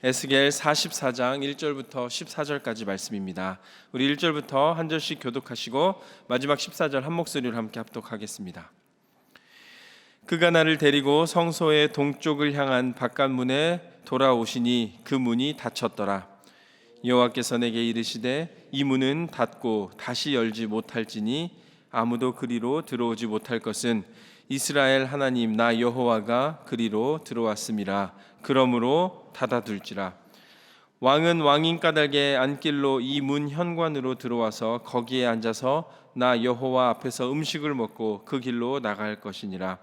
에스겔 44장 1절부터 14절까지 말씀입니다. 우리 1절부터 한 절씩 교독하시고 마지막 14절 한 목소리로 함께 합독하겠습니다. 그가 나를 데리고 성소의 동쪽을 향한 바깥문에 돌아오시니 그 문이 닫혔더라. 여호와께서 내게 이르시되 이 문은 닫고 다시 열지 못할지니 아무도 그리로 들어오지 못할 것은 이스라엘 하나님 나 여호와가 그리로 들어왔음이라. 그러므로 닫아둘지라. 왕은 왕인 까닭에 안길로 이 문 현관으로 들어와서 거기에 앉아서 나 여호와 앞에서 음식을 먹고 그 길로 나갈 것이니라.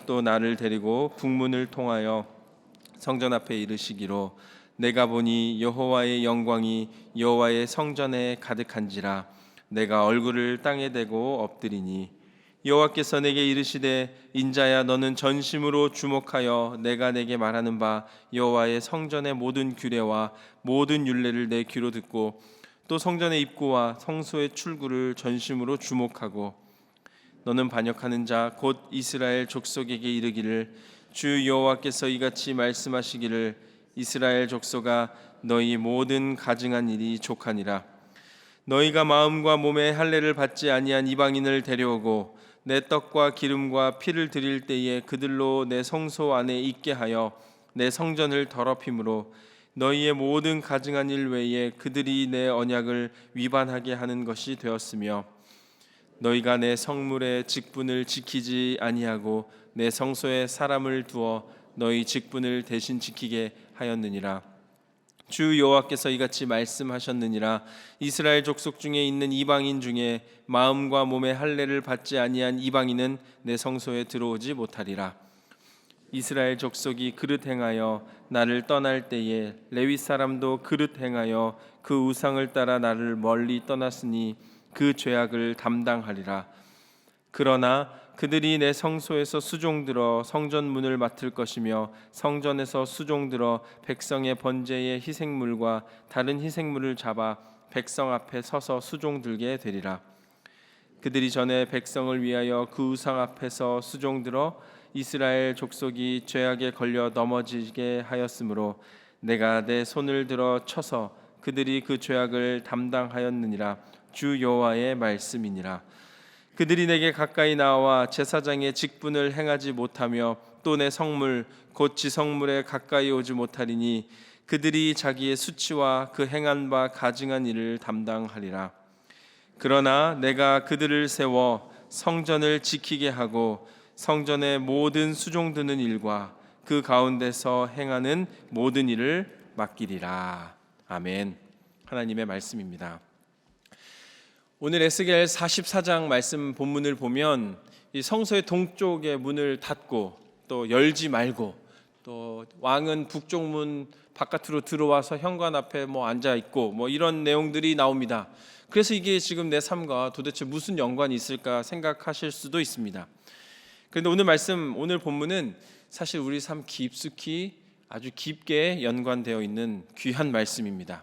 또 나를 데리고 북문을 통하여 성전 앞에 이르시기로 내가 보니 여호와의 영광이 여호와의 성전에 가득한지라. 내가 얼굴을 땅에 대고 엎드리니 여호와께서 내게 이르시되 인자야 너는 전심으로 주목하여 내가 내게 말하는 바 여호와의 성전의 모든 규례와 모든 율례를 내 귀로 듣고 또 성전의 입구와 성소의 출구를 전심으로 주목하고 너는 반역하는 자 곧 이스라엘 족속에게 이르기를 주 여호와께서 이같이 말씀하시기를 이스라엘 족속아 너희 모든 가증한 일이 족하니라. 너희가 마음과 몸의 할례를 받지 아니한 이방인을 데려오고 내 떡과 기름과 피를 드릴 때에 그들로 내 성소 안에 있게 하여 내 성전을 더럽힘으로 너희의 모든 가증한 일 외에 그들이 내 언약을 위반하게 하는 것이 되었으며 너희가 내 성물의 직분을 지키지 아니하고 내 성소에 사람을 두어 너희 직분을 대신 지키게 하였느니라. 주 여호와께서 이같이 말씀하셨느니라. 이스라엘 족속 중에 있는 이방인 중에 마음과 몸의 할례를 받지 아니한 이방인은 내 성소에 들어오지 못하리라. 이스라엘 족속이 그릇 행하여 나를 떠날 때에 레위 사람도 그릇 행하여 그 우상을 따라 나를 멀리 떠났으니 그 죄악을 담당하리라. 그러나 그들이 내 성소에서 수종들어 성전 문을 맡을 것이며 성전에서 수종들어 백성의 번제의 희생물과 다른 희생물을 잡아 백성 앞에 서서 수종들게 되리라. 그들이 전에 백성을 위하여 그 우상 앞에서 수종들어 이스라엘 족속이 죄악에 걸려 넘어지게 하였으므로 내가 내 손을 들어 쳐서 그들이 그 죄악을 담당하였느니라. 주 여호와의 말씀이니라. 그들이 내게 가까이 나와 제사장의 직분을 행하지 못하며 또 내 성물 곧 지성물에 가까이 오지 못하리니 그들이 자기의 수치와 그 행한 바 가증한 일을 담당하리라. 그러나 내가 그들을 세워 성전을 지키게 하고 성전의 모든 수종드는 일과 그 가운데서 행하는 모든 일을 맡기리라. 아멘. 하나님의 말씀입니다. 오늘 에스겔 44장 말씀 본문을 보면 이 성소의 동쪽의 문을 닫고 또 열지 말고 또 왕은 북쪽 문 바깥으로 들어와서 현관 앞에 앉아 있고 이런 내용들이 나옵니다. 그래서 이게 지금 내 삶과 도대체 무슨 연관이 있을까 생각하실 수도 있습니다. 그런데 오늘 본문은 사실 우리 삶 깊숙이 아주 깊게 연관되어 있는 귀한 말씀입니다.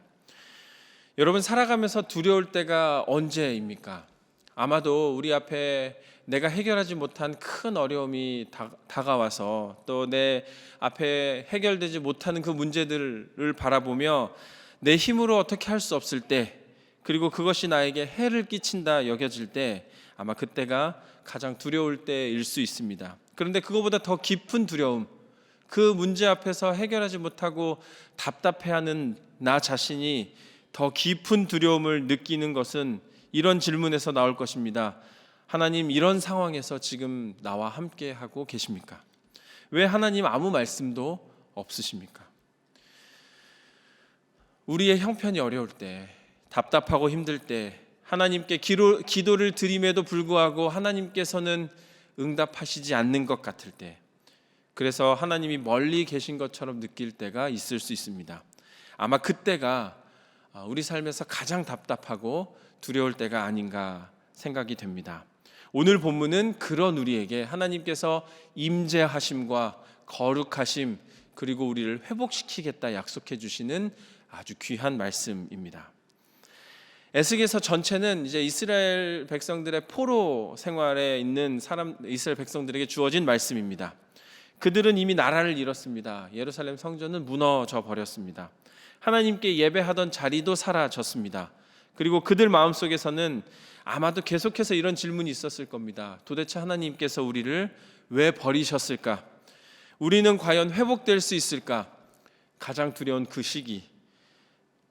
여러분 살아가면서 두려울 때가 언제입니까? 아마도 우리 앞에 내가 해결하지 못한 큰 어려움이 다가와서 또 내 앞에 해결되지 못하는 그 문제들을 바라보며 내 힘으로 어떻게 할 수 없을 때 그리고 그것이 나에게 해를 끼친다 여겨질 때 아마 그때가 가장 두려울 때일 수 있습니다. 그런데 그거보다 더 깊은 두려움, 그 문제 앞에서 해결하지 못하고 답답해하는 나 자신이 더 깊은 두려움을 느끼는 것은 이런 질문에서 나올 것입니다. 하나님 이런 상황에서 지금 나와 함께 하고 계십니까? 왜 하나님 아무 말씀도 없으십니까? 우리의 형편이 어려울 때, 답답하고 힘들 때 하나님께 기도를 드림에도 불구하고 하나님께서는 응답하시지 않는 것 같을 때, 그래서 하나님이 멀리 계신 것처럼 느낄 때가 있을 수 있습니다. 아마 그때가 우리 삶에서 가장 답답하고 두려울 때가 아닌가 생각이 됩니다. 오늘 본문은 그런 우리에게 하나님께서 임재하심과 거룩하심 그리고 우리를 회복시키겠다 약속해 주시는 아주 귀한 말씀입니다. 에스겔서 전체는 이제 이스라엘 백성들의 포로 생활에 있는 이스라엘 백성들에게 주어진 말씀입니다. 그들은 이미 나라를 잃었습니다. 예루살렘 성전은 무너져 버렸습니다. 하나님께 예배하던 자리도 사라졌습니다. 그리고 그들 마음속에서는 아마도 계속해서 이런 질문이 있었을 겁니다. 도대체 하나님께서 우리를 왜 버리셨을까? 우리는 과연 회복될 수 있을까? 가장 두려운 그 시기,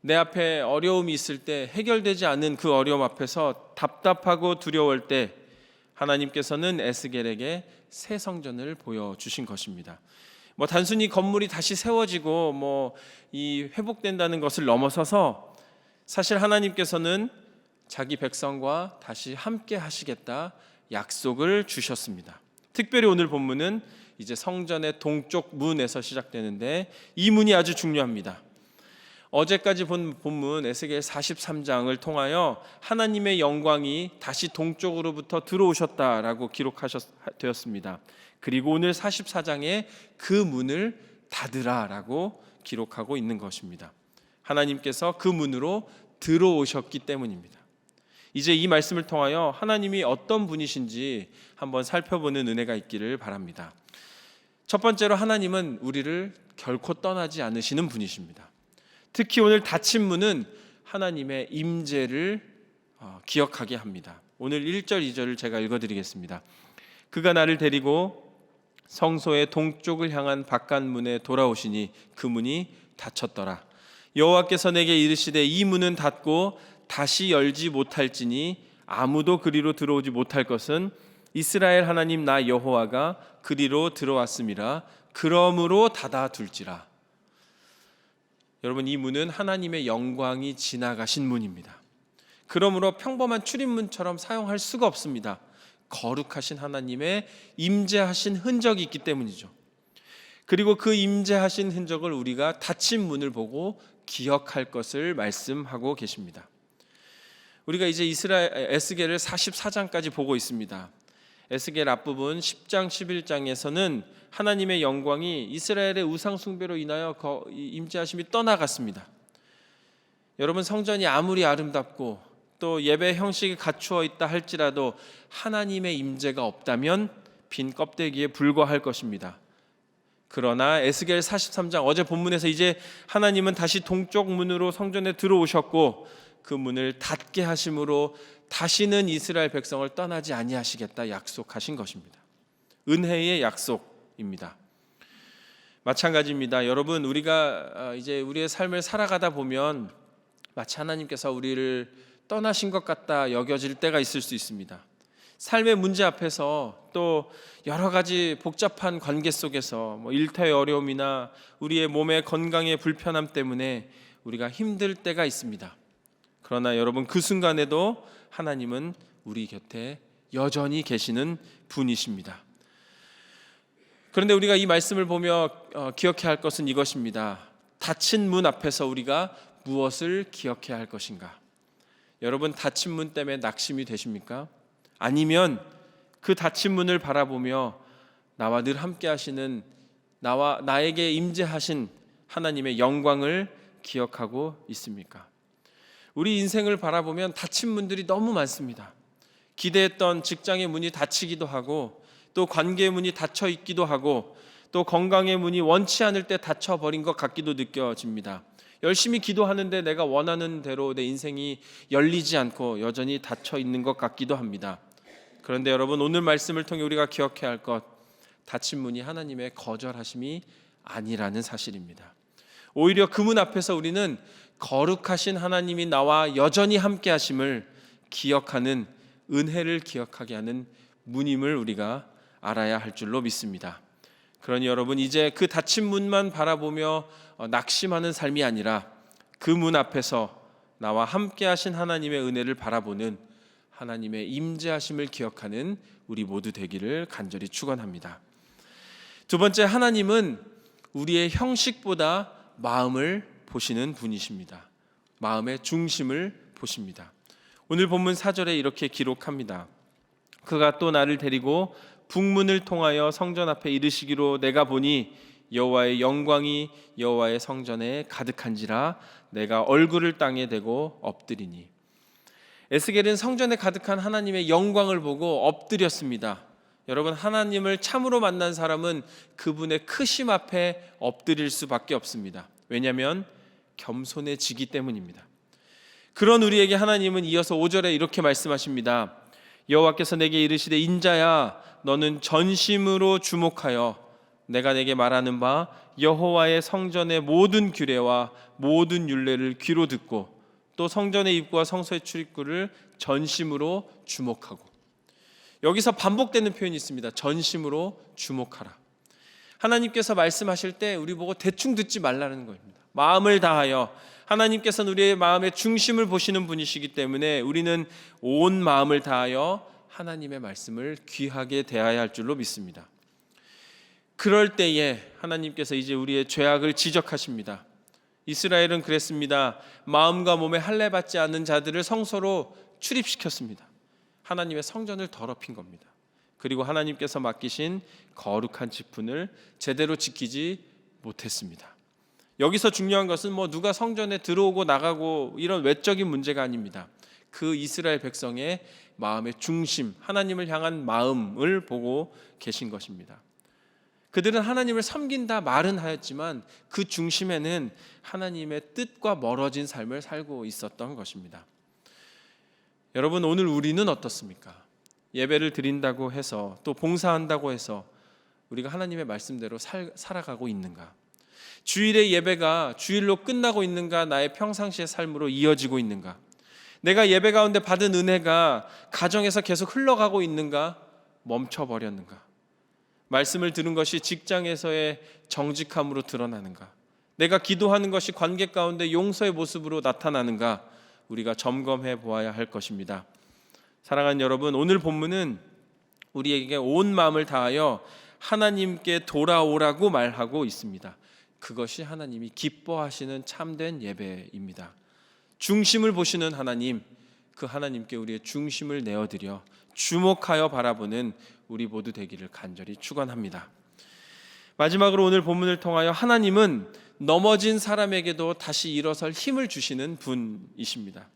내 앞에 어려움이 있을 때, 해결되지 않은 그 어려움 앞에서 답답하고 두려울 때 하나님께서는 에스겔에게 새 성전을 보여주신 것입니다. 단순히 건물이 다시 세워지고 이 회복된다는 것을 넘어서서 사실 하나님께서는 자기 백성과 다시 함께 하시겠다 약속을 주셨습니다. 특별히 오늘 본문은 이제 성전의 동쪽 문에서 시작되는데 이 문이 아주 중요합니다. 어제까지 본 본문 에스겔 43장을 통하여 하나님의 영광이 다시 동쪽으로부터 들어오셨다라고 기록되었습니다. 그리고 오늘 44장에 그 문을 닫으라라고 기록하고 있는 것입니다. 하나님께서 그 문으로 들어오셨기 때문입니다. 이제 이 말씀을 통하여 하나님이 어떤 분이신지 한번 살펴보는 은혜가 있기를 바랍니다. 첫 번째로 하나님은 우리를 결코 떠나지 않으시는 분이십니다. 특히 오늘 닫힌 문은 하나님의 임재를 기억하게 합니다. 오늘 1절 2절을 제가 읽어드리겠습니다. 그가 나를 데리고 성소의 동쪽을 향한 바깥문에 돌아오시니 그 문이 닫혔더라. 여호와께서 내게 이르시되 이 문은 닫고 다시 열지 못할지니 아무도 그리로 들어오지 못할 것은 이스라엘 하나님 나 여호와가 그리로 들어왔음이라. 그러므로 닫아둘지라. 여러분, 이 문은 하나님의 영광이 지나가신 문입니다. 그러므로 평범한 출입문처럼 사용할 수가 없습니다. 거룩하신 하나님의 임재하신 흔적이 있기 때문이죠. 그리고 그 임재하신 흔적을 우리가 닫힌 문을 보고 기억할 것을 말씀하고 계십니다. 우리가 이제 에스겔을 44장까지 보고 있습니다. 에스겔 앞부분 10장 11장에서는 하나님의 영광이 이스라엘의 우상 숭배로 인하여 임재하심이 떠나갔습니다. 여러분, 성전이 아무리 아름답고 또 예배 형식이 갖추어 있다 할지라도 하나님의 임재가 없다면 빈 껍데기에 불과할 것입니다. 그러나 에스겔 43장 어제 본문에서 이제 하나님은 다시 동쪽 문으로 성전에 들어오셨고 그 문을 닫게 하심으로 다시는 이스라엘 백성을 떠나지 아니하시겠다 약속하신 것입니다. 은혜의 약속입니다. 마찬가지입니다. 여러분, 우리가 이제 우리의 삶을 살아가다 보면 마치 하나님께서 우리를 떠나신 것 같다 여겨질 때가 있을 수 있습니다. 삶의 문제 앞에서 또 여러 가지 복잡한 관계 속에서 일터의 어려움이나 우리의 몸의 건강의 불편함 때문에 우리가 힘들 때가 있습니다. 그러나 여러분, 그 순간에도 하나님은 우리 곁에 여전히 계시는 분이십니다. 그런데 우리가 이 말씀을 보며 기억해야 할 것은 이것입니다. 닫힌 문 앞에서 우리가 무엇을 기억해야 할 것인가? 여러분, 닫힌 문 때문에 낙심이 되십니까? 아니면 그 닫힌 문을 바라보며 나와 늘 함께 하시는 나에게 임재하신 하나님의 영광을 기억하고 있습니까? 우리 인생을 바라보면 닫힌 문들이 너무 많습니다. 기대했던 직장의 문이 닫히기도 하고 또 관계의 문이 닫혀 있기도 하고 또 건강의 문이 원치 않을 때 닫혀버린 것 같기도 느껴집니다. 열심히 기도하는데 내가 원하는 대로 내 인생이 열리지 않고 여전히 닫혀 있는 것 같기도 합니다. 그런데 여러분, 오늘 말씀을 통해 우리가 기억해야 할 것, 닫힌 문이 하나님의 거절하심이 아니라는 사실입니다. 오히려 그 문 앞에서 우리는 거룩하신 하나님이 나와 여전히 함께 하심을 기억하는, 은혜를 기억하게 하는 문임을 우리가 알아야 할 줄로 믿습니다. 그러니 여러분, 이제 그 닫힌 문만 바라보며 낙심하는 삶이 아니라 그 문 앞에서 나와 함께 하신 하나님의 은혜를 바라보는, 하나님의 임재하심을 기억하는 우리 모두 되기를 간절히 축원합니다. 두 번째, 하나님은 우리의 형식보다 마음을 보시는 분이십니다. 마음의 중심을 보십니다. 오늘 본문 4절에 이렇게 기록합니다. 그가 또 나를 데리고 북문을 통하여 성전 앞에 이르시기로 내가 보니 여호와의 영광이 여호와의 성전에 가득한지라 내가 얼굴을 땅에 대고 엎드리니. 에스겔은 성전에 가득한 하나님의 영광을 보고 엎드렸습니다. 여러분, 하나님을 참으로 만난 사람은 그분의 크심 앞에 엎드릴 수밖에 없습니다. 왜냐하면 겸손해지기 때문입니다. 그런 우리에게 하나님은 이어서 5절에 이렇게 말씀하십니다. 여호와께서 내게 이르시되 인자야 너는 전심으로 주목하여 내가 내게 말하는 바 여호와의 성전의 모든 규례와 모든 율례를 귀로 듣고 또 성전의 입구와 성소의 출입구를 전심으로 주목하고. 여기서 반복되는 표현이 있습니다. 전심으로 주목하라. 하나님께서 말씀하실 때 우리 보고 대충 듣지 말라는 겁니다. 마음을 다하여, 하나님께서는 우리의 마음의 중심을 보시는 분이시기 때문에 우리는 온 마음을 다하여 하나님의 말씀을 귀하게 대해야 할 줄로 믿습니다. 그럴 때에 하나님께서 이제 우리의 죄악을 지적하십니다. 이스라엘은 그랬습니다. 마음과 몸에 할례 받지 않는 자들을 성소로 출입시켰습니다. 하나님의 성전을 더럽힌 겁니다. 그리고 하나님께서 맡기신 거룩한 직분을 제대로 지키지 못했습니다. 여기서 중요한 것은 누가 성전에 들어오고 나가고 이런 외적인 문제가 아닙니다. 그 이스라엘 백성의 마음의 중심, 하나님을 향한 마음을 보고 계신 것입니다. 그들은 하나님을 섬긴다 말은 하였지만 그 중심에는 하나님의 뜻과 멀어진 삶을 살고 있었던 것입니다. 여러분, 오늘 우리는 어떻습니까? 예배를 드린다고 해서 또 봉사한다고 해서 우리가 하나님의 말씀대로 살아가고 있는가? 주일의 예배가 주일로 끝나고 있는가? 나의 평상시의 삶으로 이어지고 있는가? 내가 예배 가운데 받은 은혜가 가정에서 계속 흘러가고 있는가? 멈춰버렸는가? 말씀을 들은 것이 직장에서의 정직함으로 드러나는가? 내가 기도하는 것이 관계 가운데 용서의 모습으로 나타나는가? 우리가 점검해 보아야 할 것입니다. 사랑하는 여러분, 오늘 본문은 우리에게 온 마음을 다하여 하나님께 돌아오라고 말하고 있습니다. 그것이 하나님이 기뻐하시는 참된 예배입니다. 중심을 보시는 하나님, 그 하나님께 우리의 중심을 내어드려 주목하여 바라보는 우리 모두 되기를 간절히 축원합니다. 마지막으로 오늘 본문을 통하여 하나님은 넘어진 사람에게도 다시 일어설 힘을 주시는 분이십니다.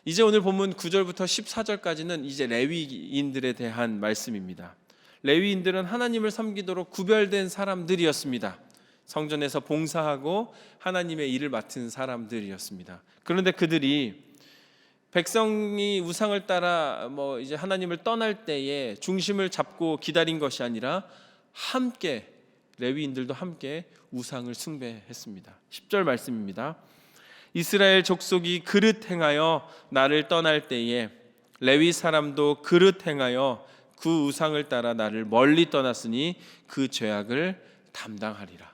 이제 오늘 본문 9절부터 14절까지는 이제 레위인들에 대한 말씀입니다. 레위인들은 하나님을 섬기도록 구별된 사람들이었습니다. 성전에서 봉사하고 하나님의 일을 맡은 사람들이었습니다. 그런데 그들이 백성이 우상을 따라 이제 하나님을 떠날 때에 중심을 잡고 기다린 것이 아니라 함께, 레위인들도 함께 우상을 숭배했습니다. 10절 말씀입니다. 이스라엘 족속이 그릇 행하여 나를 떠날 때에 레위 사람도 그릇 행하여 그 우상을 따라 나를 멀리 떠났으니 그 죄악을 담당하리라.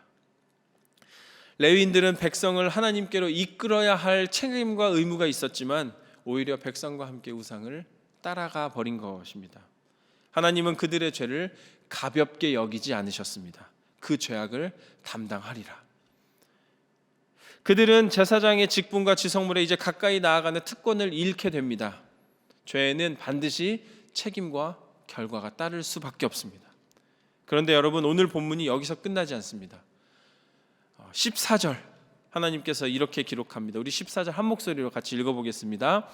레위인들은 백성을 하나님께로 이끌어야 할 책임과 의무가 있었지만 오히려 백성과 함께 우상을 따라가 버린 것입니다. 하나님은 그들의 죄를 가볍게 여기지 않으셨습니다. 그 죄악을 담당하리라. 그들은 제사장의 직분과 지성물에 이제 가까이 나아가는 특권을 잃게 됩니다. 죄에는 반드시 책임과 결과가 따를 수밖에 없습니다. 그런데 여러분, 오늘 본문이 여기서 끝나지 않습니다. 14절 하나님께서 이렇게 기록합니다. 우리 14절 한 목소리로 같이 읽어보겠습니다.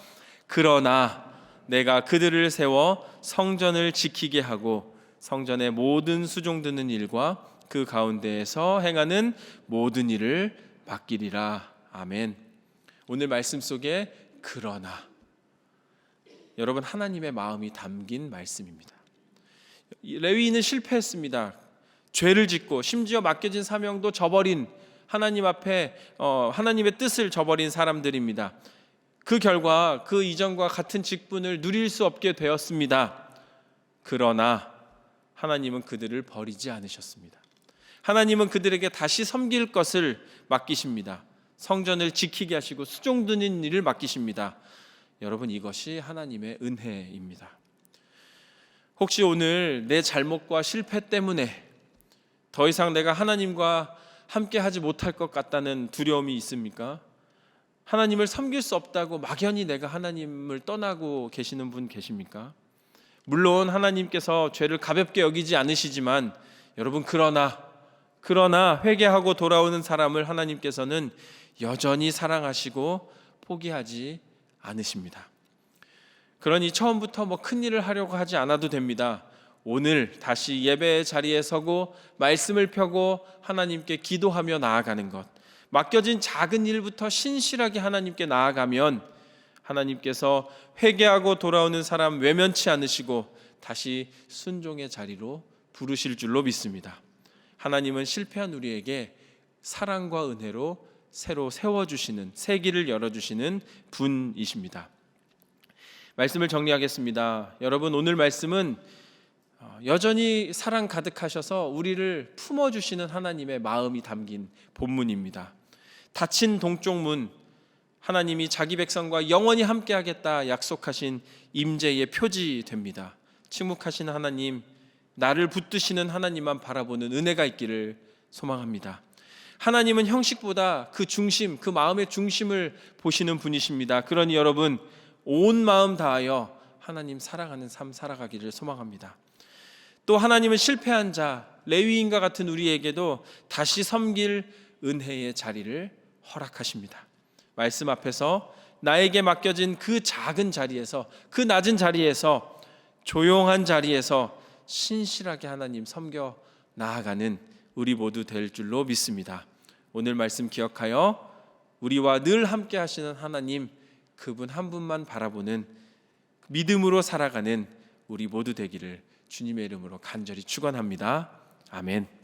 그러나 내가 그들을 세워 성전을 지키게 하고 성전의 모든 수종드는 일과 그 가운데에서 행하는 모든 일을 맡기리라. 아멘. 오늘 말씀 속에 그러나, 여러분, 하나님의 마음이 담긴 말씀입니다. 레위인은 실패했습니다. 죄를 짓고 심지어 맡겨진 사명도 저버린, 하나님 앞에 하나님의 뜻을 저버린 사람들입니다. 그 결과 그 이전과 같은 직분을 누릴 수 없게 되었습니다. 그러나 하나님은 그들을 버리지 않으셨습니다. 하나님은 그들에게 다시 섬길 것을 맡기십니다. 성전을 지키게 하시고 수종드는 일을 맡기십니다. 여러분, 이것이 하나님의 은혜입니다. 혹시 오늘 내 잘못과 실패 때문에 더 이상 내가 하나님과 함께 하지 못할 것 같다는 두려움이 있습니까? 하나님을 섬길 수 없다고 막연히 내가 하나님을 떠나고 계시는 분 계십니까? 물론 하나님께서 죄를 가볍게 여기지 않으시지만 여러분, 그러나 회개하고 돌아오는 사람을 하나님께서는 여전히 사랑하시고 포기하지 않으십니다. 그러니 처음부터 큰 일을 하려고 하지 않아도 됩니다. 오늘 다시 예배의 자리에 서고 말씀을 펴고 하나님께 기도하며 나아가는 것, 맡겨진 작은 일부터 신실하게 하나님께 나아가면 하나님께서 회개하고 돌아오는 사람 외면치 않으시고 다시 순종의 자리로 부르실 줄로 믿습니다. 하나님은 실패한 우리에게 사랑과 은혜로 새로 세워주시는, 새 길을 열어주시는 분이십니다. 말씀을 정리하겠습니다. 여러분, 오늘 말씀은 여전히 사랑 가득하셔서 우리를 품어주시는 하나님의 마음이 담긴 본문입니다. 닫힌 동쪽 문, 하나님이 자기 백성과 영원히 함께하겠다 약속하신 임재의 표지됩니다. 침묵하신 하나님, 나를 붙드시는 하나님만 바라보는 은혜가 있기를 소망합니다. 하나님은 형식보다 그 중심, 그 마음의 중심을 보시는 분이십니다. 그러니 여러분, 온 마음 다하여 하나님 사랑하는 삶 살아가기를 소망합니다. 또 하나님은 실패한 자, 레위인과 같은 우리에게도 다시 섬길 은혜의 자리를 허락하십니다. 말씀 앞에서 나에게 맡겨진 그 작은 자리에서, 그 낮은 자리에서, 조용한 자리에서 신실하게 하나님 섬겨 나아가는 우리 모두 될 줄로 믿습니다. 오늘 말씀 기억하여 우리와 늘 함께 하시는 하나님, 그분 한 분만 바라보는 믿음으로 살아가는 우리 모두 되기를 주님의 이름으로 간절히 축원합니다. 아멘.